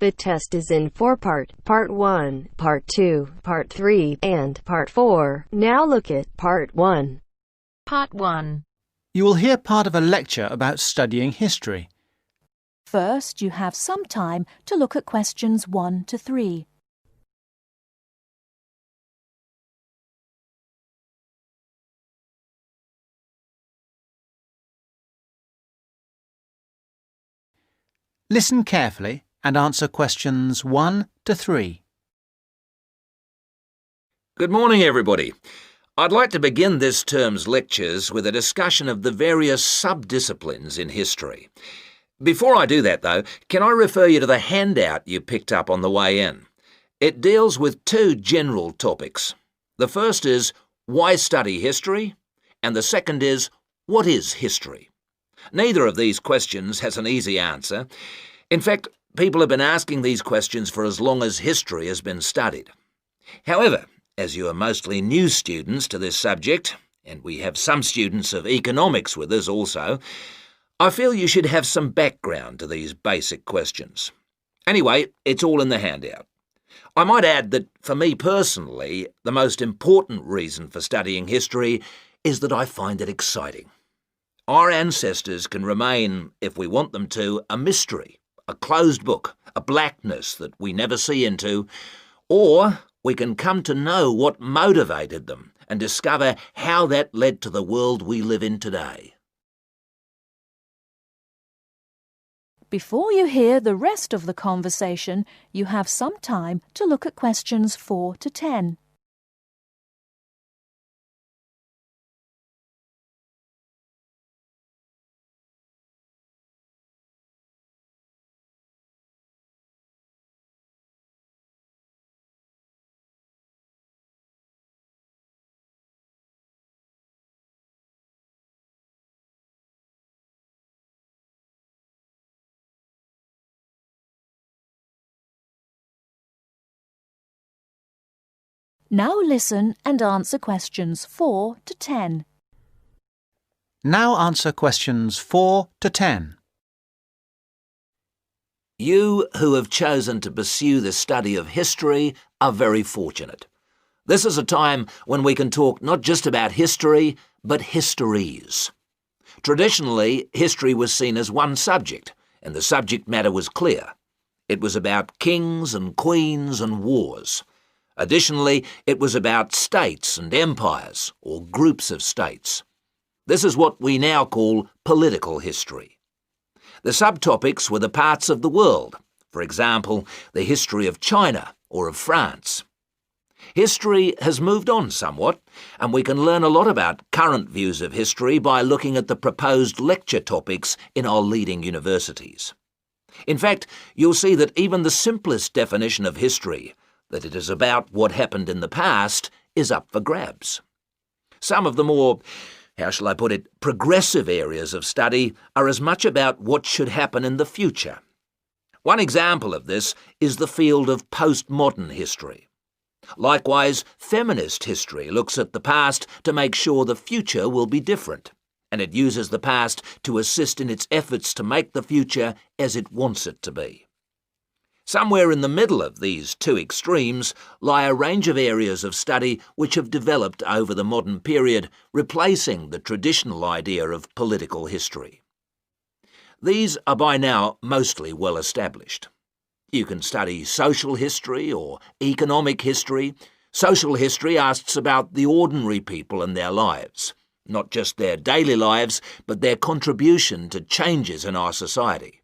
The test is in 4-part, Part 1, Part 2, Part 3, and Part 4. Now look at Part 1. Part 1. You will hear part of a lecture about studying history. First, you have some time to look at questions 1 to 3. Listen carefully and answer questions 1 to 3. Good morning, everybody. I'd like to begin this term's lectures with a discussion of the various sub-disciplines in history. Before I do that, though, can I refer you to the handout you picked up on the way in? It deals with two general topics. The first is, why study history? And the second is, what is history? Neither of these questions has an easy answer. In fact, people have been asking these questions for as long as history has been studied. However, as you are mostly new students to this subject, and we have some students of economics with us also, I feel you should have some background to these basic questions. Anyway, it's all in the handout. I might add that, for me personally, the most important reason for studying history is that I find it exciting. Our ancestors can remain, if we want them to, a mystery, a closed book, a blackness that we never see into, or we can come to know what motivated them and discover how that led to the world we live in today. Before you hear the rest of the conversation, you have some time to look at questions 4 to 10. Now listen and answer questions 4 to 10. Now answer questions 4 to 10. You who have chosen to pursue the study of history are very fortunate. This is a time when we can talk not just about history, but histories. Traditionally, history was seen as one subject, and the subject matter was clear. It was about kings and queens and wars. Additionally, it was about states and empires, or groups of states. This is what we now call political history. The subtopics were the parts of the world, for example, the history of China or of France. History has moved on somewhat, and we can learn a lot about current views of history by looking at the proposed lecture topics in our leading universities. In fact, you'll see that even the simplest definition of history, that it is about what happened in the past, is up for grabs. Some of the more, how shall I put it, progressive areas of study are as much about what should happen in the future. One example of this is the field of postmodern history. Likewise, feminist history looks at the past to make sure the future will be different, and it uses the past to assist in its efforts to make the future as it wants it to be. Somewhere in the middle of these two extremes lie a range of areas of study which have developed over the modern period, replacing the traditional idea of political history. These are by now mostly well established. You can study social history or economic history. Social history asks about the ordinary people and their lives, not just their daily lives, but their contribution to changes in our society.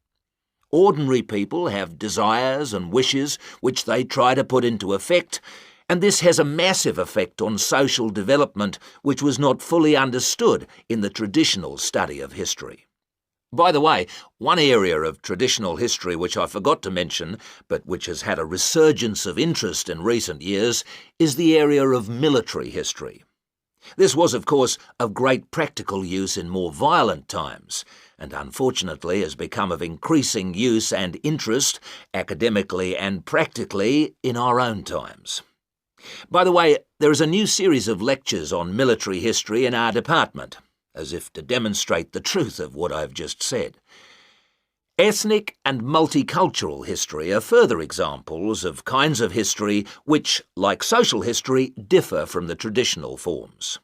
Ordinary people have desires and wishes which they try to put into effect, and this has a massive effect on social development which was not fully understood in the traditional study of history. By the way, one area of traditional history which I forgot to mention, but which has had a resurgence of interest in recent years, is the area of military history. This was, of course, of great practical use in more violent times, and unfortunately has become of increasing use and interest, academically and practically, in our own times. By the way, there is a new series of lectures on military history in our department, as if to demonstrate the truth of what I've just said. Ethnic and multicultural history are further examples of kinds of history which, like social history, differ from the traditional forms.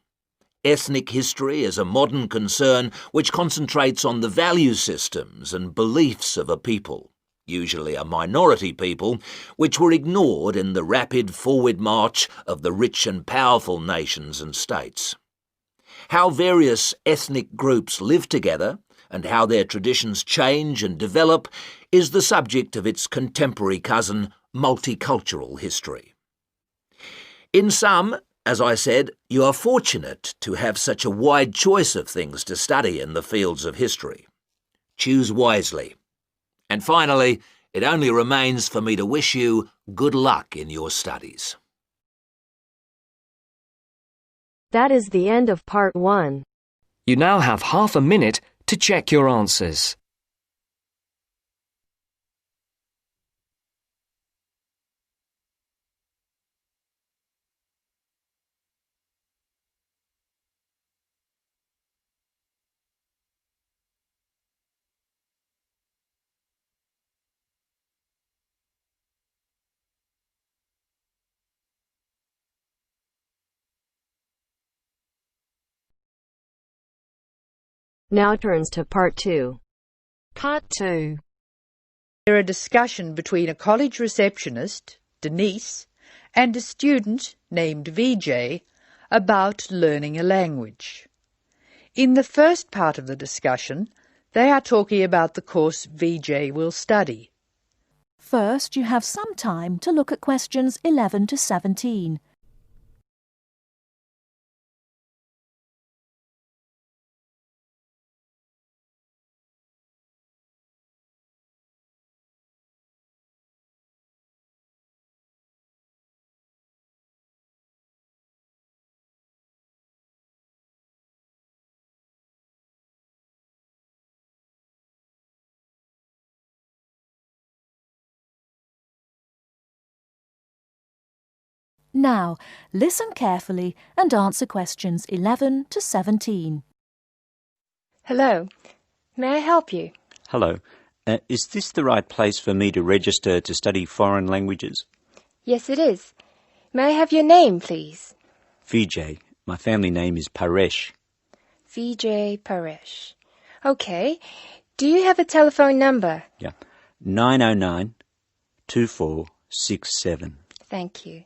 Ethnic history is a modern concern which concentrates on the value systems and beliefs of a people, usually a minority people, which were ignored in the rapid forward march of the rich and powerful nations and states. How various ethnic groups live together and how their traditions change and develop is the subject of its contemporary cousin, multicultural history. In sum, as I said, you are fortunate to have such a wide choice of things to study in the fields of history. Choose wisely. And finally, it only remains for me to wish you good luck in your studies. That is the end of part 1. You now have half a minute to check your answers. Now turns to part 2. Part 2. There a discussion between a college receptionist, Denise, and a student named VJ about learning a language. In the first part of the discussion, they are talking about the course VJ will study. First, you have some time to look at questions 11 to 17. Now, listen carefully and answer questions 11 to 17. Hello. May I help you? Hello. Is this the right place for me to register to study foreign languages? Yes, it is. May I have your name, please? VJ. My family name is Paresh. VJ Paresh. Okay. Do you have a telephone number? Yeah. 909-2467. Thank you.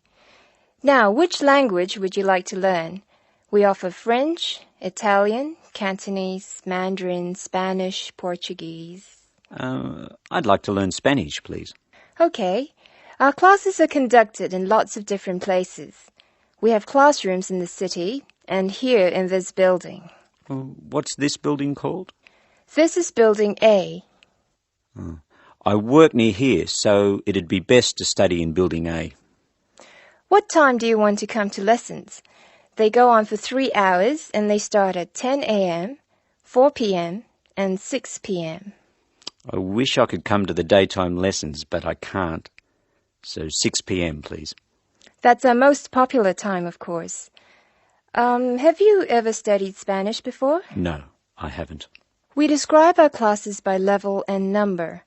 Now, which language would you like to learn? We offer French, Italian, Cantonese, Mandarin, Spanish, Portuguese. I'd like to learn Spanish, please. Okay. Our classes are conducted in lots of different places. We have classrooms in the city and here in this building. What's this building called? This is Building A. I work near here, so it'd be best to study in Building A. What time do you want to come to lessons? They go on for 3 hours and they start at 10 a.m., 4 p.m. and 6 p.m. I wish I could come to the daytime lessons, but I can't. So 6 p.m, please. That's our most popular time, of course. Have you ever studied Spanish before? No, I haven't. We describe our classes by level and number.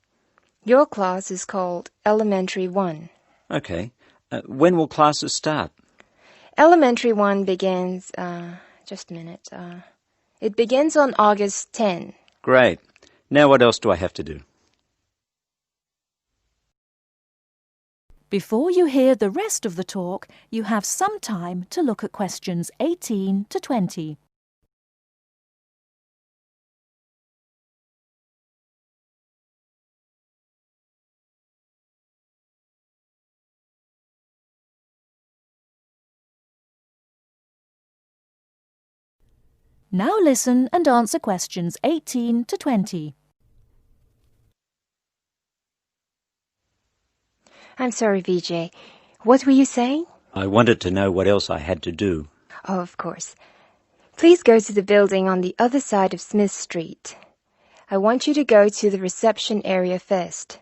Your class is called Elementary 1. Okay. When will classes start? Elementary 1 begins, just a minute. It begins on August 10. Great. Now what else do I have to do? Before you hear the rest of the talk, you have some time to look at questions 18 to 20. Now listen and answer questions 18 to 20. I'm sorry, VJ. What were you saying? I wanted to know what else I had to do. Oh, of course. Please go to the building on the other side of Smith Street. I want you to go to the reception area first.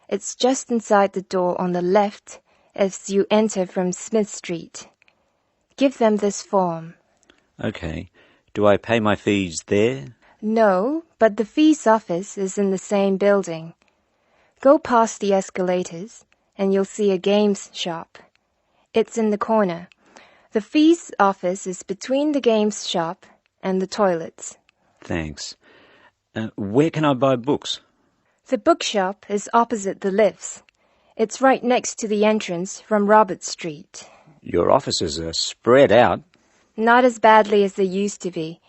It's just inside the door on the left as you enter from Smith Street. Give them this form. Okay. Do I pay my fees there? No, but the fees office is in the same building. Go past the escalators, and you'll see a games shop. It's in the corner. The fees office is between the games shop and the toilets. Thanks. Where can I buy books? The bookshop is opposite the lifts. It's right next to the entrance from Robert Street. Your offices are spread out. Not as badly as they used to be.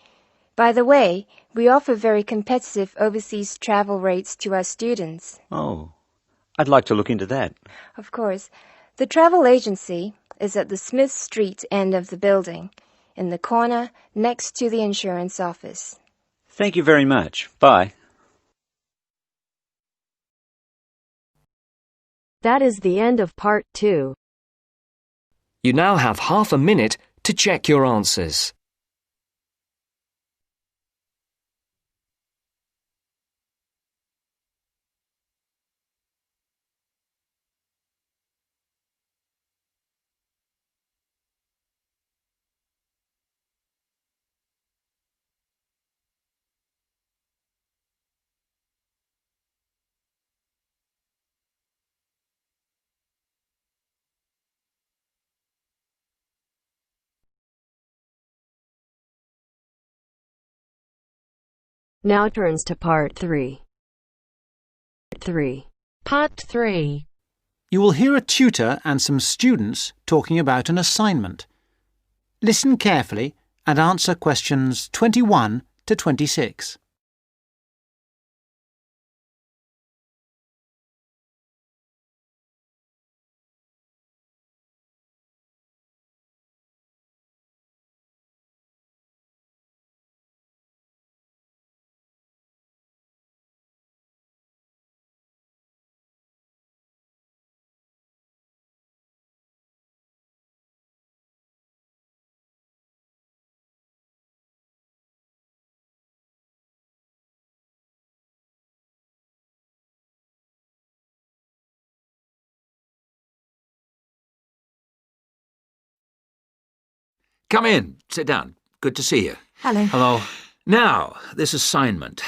By the way, we offer very competitive overseas travel rates to our students. Oh, I'd like to look into that. Of course. The travel agency is at the Smith Street end of the building, in the corner next to the insurance office. Thank you very much. Bye. That is the end of part 2. You now have half a minute to check your answers. Now turns to part 3. Part 3. You will hear a tutor and some students talking about an assignment. Listen carefully and answer questions 21 to 26. Come in. Sit down. Good to see you. Hello. Hello. Now, this assignment.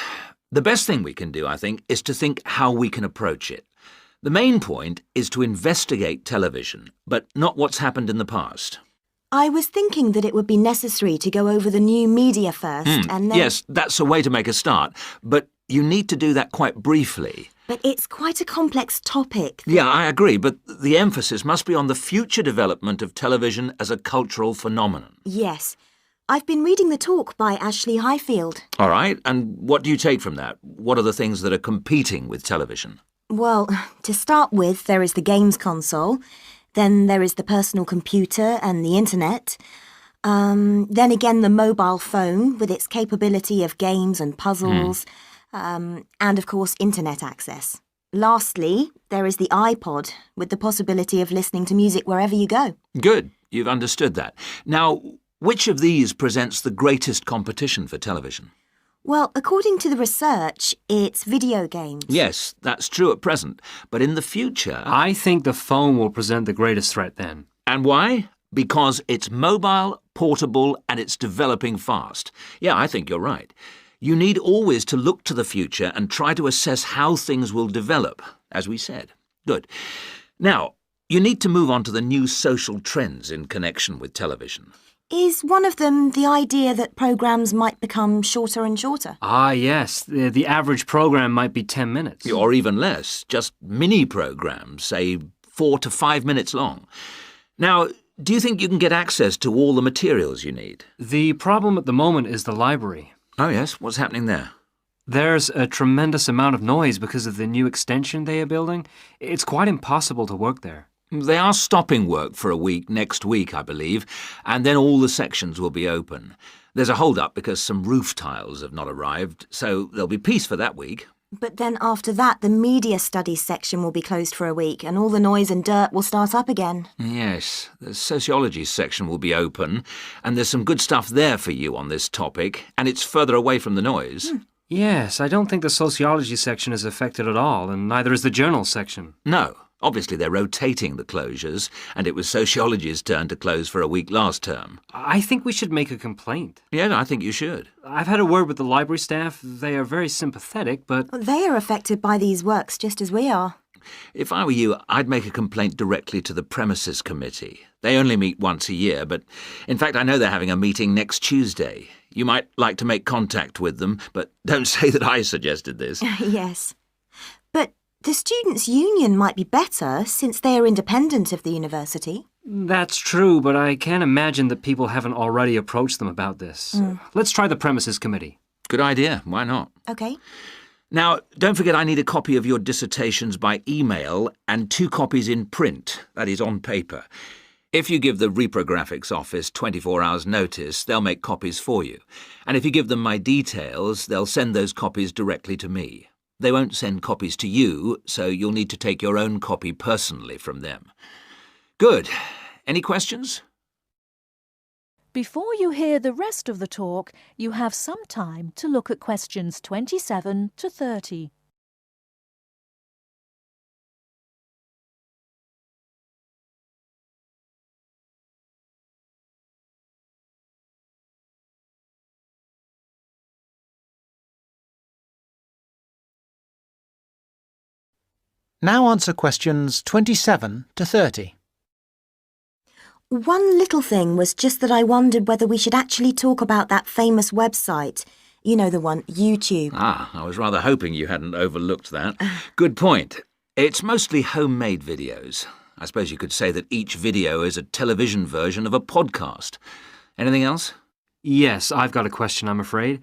The best thing we can do, I think, is to think how we can approach it. The main point is to investigate television, but not what's happened in the past. I was thinking that it would be necessary to go over the new media first and then... Yes, that's a way to make a start, but you need to do that quite briefly. But it's quite a complex topic. Yeah, I agree, but the emphasis must be on the future development of television as a cultural phenomenon. Yes. I've been reading the talk by Ashley Highfield. All right, and what do you take from that? What are the things that are competing with television? Well, to start with, there is the games console. Then there is the personal computer and the internet. Then again, the mobile phone with its capability of games and puzzles. And, of course, internet access. Lastly, there is the iPod, with the possibility of listening to music wherever you go. Good, you've understood that. Now, which of these presents the greatest competition for television? Well, according to the research, it's video games. Yes, that's true at present, but in the future... I think the phone will present the greatest threat then. And why? Because it's mobile, portable, and it's developing fast. Yeah, I think you're right. You need always to look to the future and try to assess how things will develop, as we said. Good. Now, you need to move on to the new social trends in connection with television. Is one of them the idea that programmes might become shorter and shorter? Ah, yes. The average programme might be 10 minutes. Or even less, just mini-programmes, say 4 to 5 minutes long. Now, do you think you can get access to all the materials you need? The problem at the moment is the library. Oh, yes? What's happening there? There's a tremendous amount of noise because of the new extension they are building. It's quite impossible to work there. They are stopping work for a week next week, I believe, and then all the sections will be open. There's a hold-up because some roof tiles have not arrived, so there'll be peace for that week. But then after that, the media studies section will be closed for a week and all the noise and dirt will start up again. Yes, the sociology section will be open, and there's some good stuff there for you on this topic, and it's further away from the noise. Yes, I don't think the sociology section is affected at all, and neither is the journals section. No, Obviously, they're rotating the closures, and it was sociology's turn to close for a week last term. I think we should make a complaint. Yeah, I think you should. I've had a word with the library staff. They are very sympathetic, but... They are affected by these works just as we are. If I were you, I'd make a complaint directly to the premises committee. They only meet once a year, but in fact I know they're having a meeting next Tuesday. You might like to make contact with them, but don't say that I suggested this. Yes. But the Students' Union might be better since they are independent of the university. That's true, but I can't imagine that people haven't already approached them about this. Let's try the premises committee. Good idea. Why not? OK. Now, don't forget I need a copy of your dissertations by email and 2 copies in print, that is, on paper. If you give the reprographics office 24 hours' notice, they'll make copies for you. And if you give them my details, they'll send those copies directly to me. They won't send copies to you, so you'll need to take your own copy personally from them. Good. Any questions? Before you hear the rest of the talk, you have some time to look at questions 27 to 30. Now answer questions 27 to 30. One little thing was just that I wondered whether we should actually talk about that famous website. You know the one, YouTube. I was rather hoping you hadn't overlooked that. Good point. It's mostly homemade videos. I suppose you could say that each video is a television version of a podcast. Anything else? Yes, I've got a question, I'm afraid.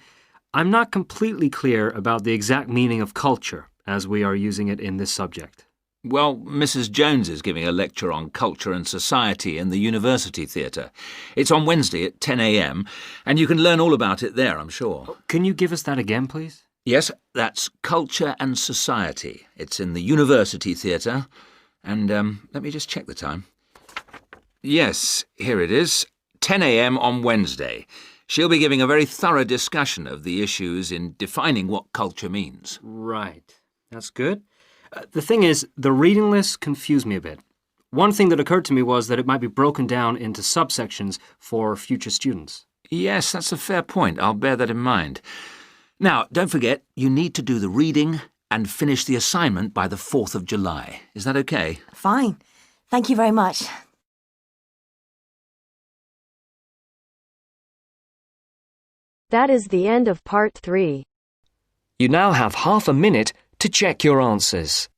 I'm not completely clear about the exact meaning of culture, as we are using it in this subject. Well, Mrs. Jones is giving a lecture on culture and society in the University Theatre. It's on Wednesday at 10 a.m, and you can learn all about it there, I'm sure. Can you give us that again, please? Yes, that's Culture and Society. It's in the University Theatre. And let me just check the time. Yes, here it is. 10 a.m. on Wednesday. She'll be giving a very thorough discussion of the issues in defining what culture means. Right. That's good. The thing is, the reading list confused me a bit. One thing that occurred to me was that it might be broken down into subsections for future students. Yes, that's a fair point. I'll bear that in mind. Now, don't forget, you need to do the reading and finish the assignment by the 4th of July. Is that okay? Fine. Thank you very much. That is the end of part 3. You now have half a minute to check your answers.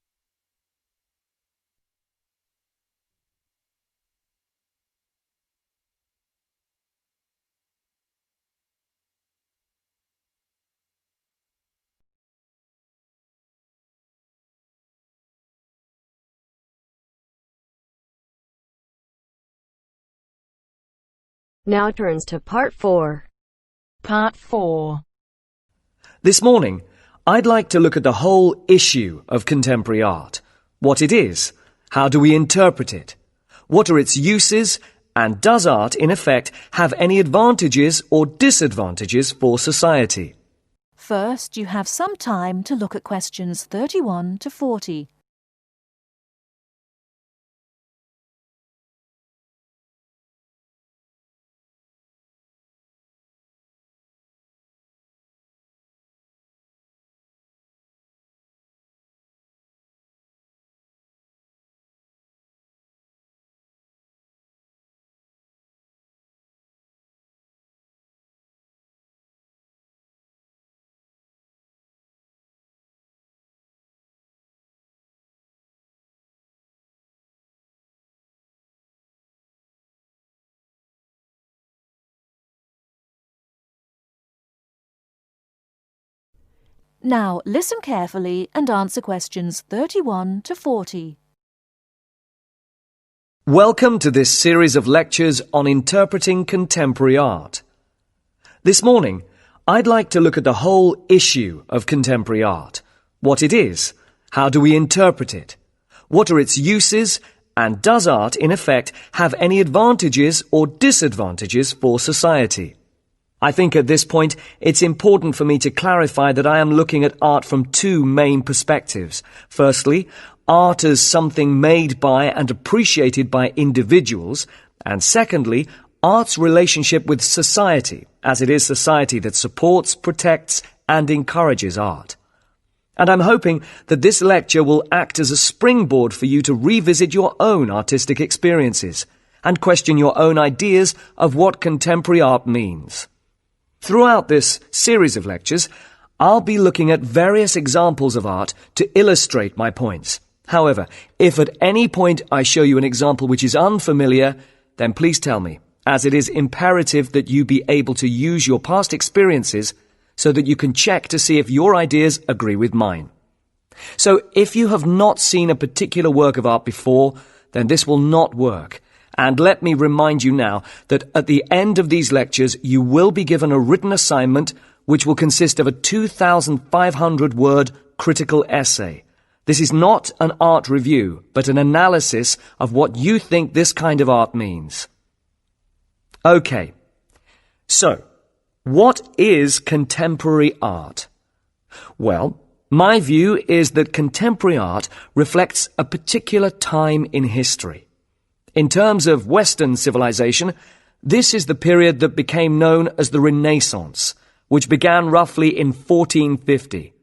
Now turns to part 4. Part 4. This morning, I'd like to look at the whole issue of contemporary art. What it is, how do we interpret it, what are its uses, and does art, in effect, have any advantages or disadvantages for society? First, you have some time to look at questions 31 to 40. Now listen carefully and answer questions 31 to 40. Welcome to this series of lectures on interpreting contemporary art. This morning, I'd like to look at the whole issue of contemporary art. What it is, how do we interpret it, what are its uses, and does art, in effect, have any advantages or disadvantages for society? I think at this point it's important for me to clarify that I am looking at art from two main perspectives. Firstly, art as something made by and appreciated by individuals, and secondly, art's relationship with society, as it is society that supports, protects, and encourages art. And I'm hoping that this lecture will act as a springboard for you to revisit your own artistic experiences and question your own ideas of what contemporary art means. Throughout this series of lectures, I'll be looking at various examples of art to illustrate my points. However, if at any point I show you an example which is unfamiliar, then please tell me, as it is imperative that you be able to use your past experiences so that you can check to see if your ideas agree with mine. So if you have not seen a particular work of art before, then this will not work. And let me remind you now that at the end of these lectures you will be given a written assignment which will consist of a 2,500-word critical essay. This is not an art review, but an analysis of what you think this kind of art means. Okay, so what is contemporary art? Well, my view is that contemporary art reflects a particular time in history. In terms of Western civilization, this is the period that became known as the Renaissance, which began roughly in 1450.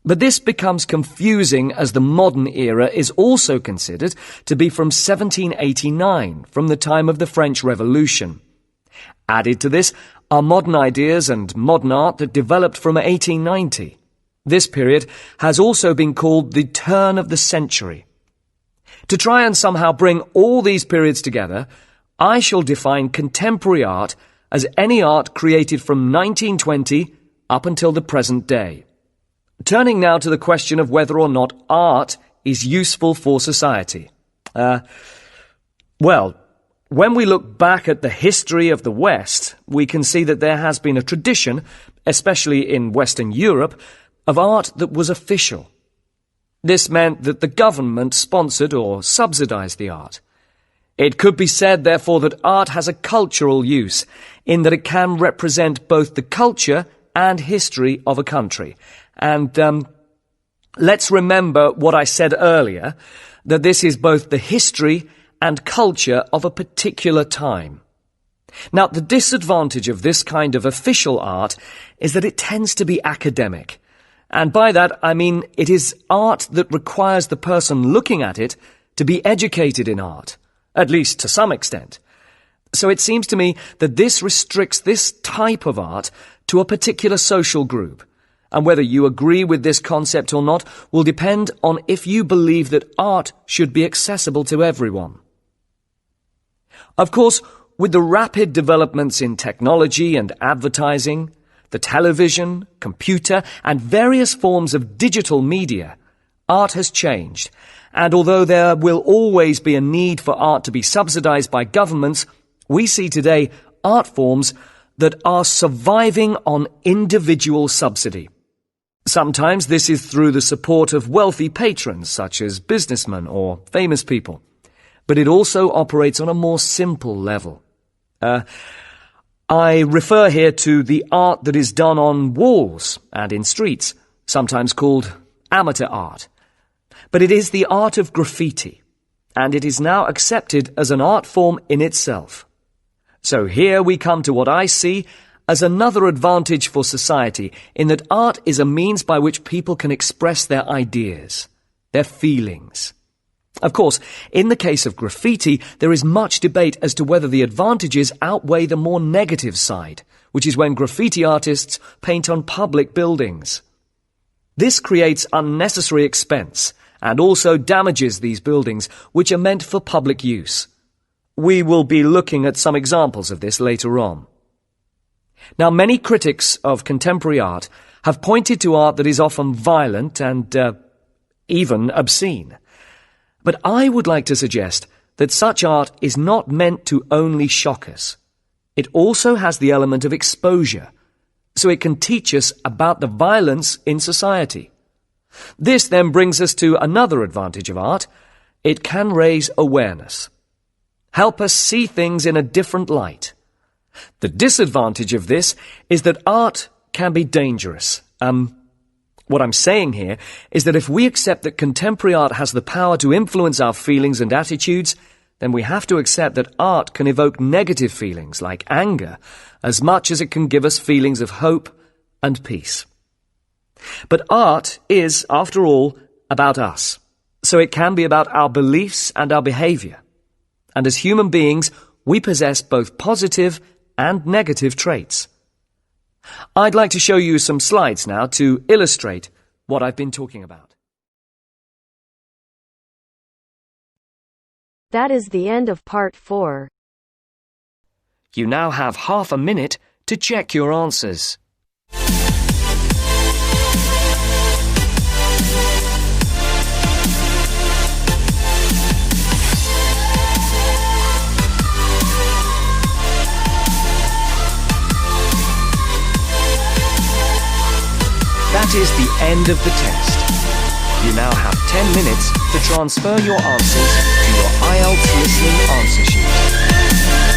But this becomes confusing as the modern era is also considered to be from 1789, from the time of the French Revolution. Added to this are modern ideas and modern art that developed from 1890. This period has also been called the turn of the century. To try and somehow bring all these periods together, I shall define contemporary art as any art created from 1920 up until the present day. Turning now to the question of whether or not art is useful for society. Well, when we look back at the history of the West, we can see that there has been a tradition, especially in Western Europe, of art that was official. This meant that the government sponsored or subsidized the art. It could be said, therefore, that art has a cultural use, in that it can represent both the culture and history of a country. And let's remember what I said earlier, that this is both the history and culture of a particular time. Now, the disadvantage of this kind of official art is that it tends to be academic. And by that, I mean it is art that requires the person looking at it to be educated in art, at least to some extent. So it seems to me that this restricts this type of art to a particular social group. And whether you agree with this concept or not will depend on if you believe that art should be accessible to everyone. Of course, with the rapid developments in technology and advertising, the television, computer, and various forms of digital media, art has changed. And although there will always be a need for art to be subsidized by governments, we see today art forms that are surviving on individual subsidy. Sometimes this is through the support of wealthy patrons, such as businessmen or famous people. But it also operates on a more simple level. I refer here to the art that is done on walls and in streets, sometimes called amateur art. But it is the art of graffiti, and it is now accepted as an art form in itself. So here we come to what I see as another advantage for society, in that art is a means by which people can express their ideas, their feelings. Of course, in the case of graffiti, there is much debate as to whether the advantages outweigh the more negative side, which is when graffiti artists paint on public buildings. This creates unnecessary expense and also damages these buildings, which are meant for public use. We will be looking at some examples of this later on. Now, many critics of contemporary art have pointed to art that is often violent and even obscene. But I would like to suggest that such art is not meant to only shock us. It also has the element of exposure, so it can teach us about the violence in society. This then brings us to another advantage of art. It can raise awareness, help us see things in a different light. The disadvantage of this is that art can be dangerous. What I'm saying here is that if we accept that contemporary art has the power to influence our feelings and attitudes, then we have to accept that art can evoke negative feelings like anger as much as it can give us feelings of hope and peace. But art is, after all, about us, so it can be about our beliefs and our behaviour. And as human beings, we possess both positive and negative traits. I'd like to show you some slides now to illustrate what I've been talking about. That is the end of part 4. You now have half a minute to check your answers. That is the end of the test. You now have 10 minutes to transfer your answers to your Ielts listening answer sheet.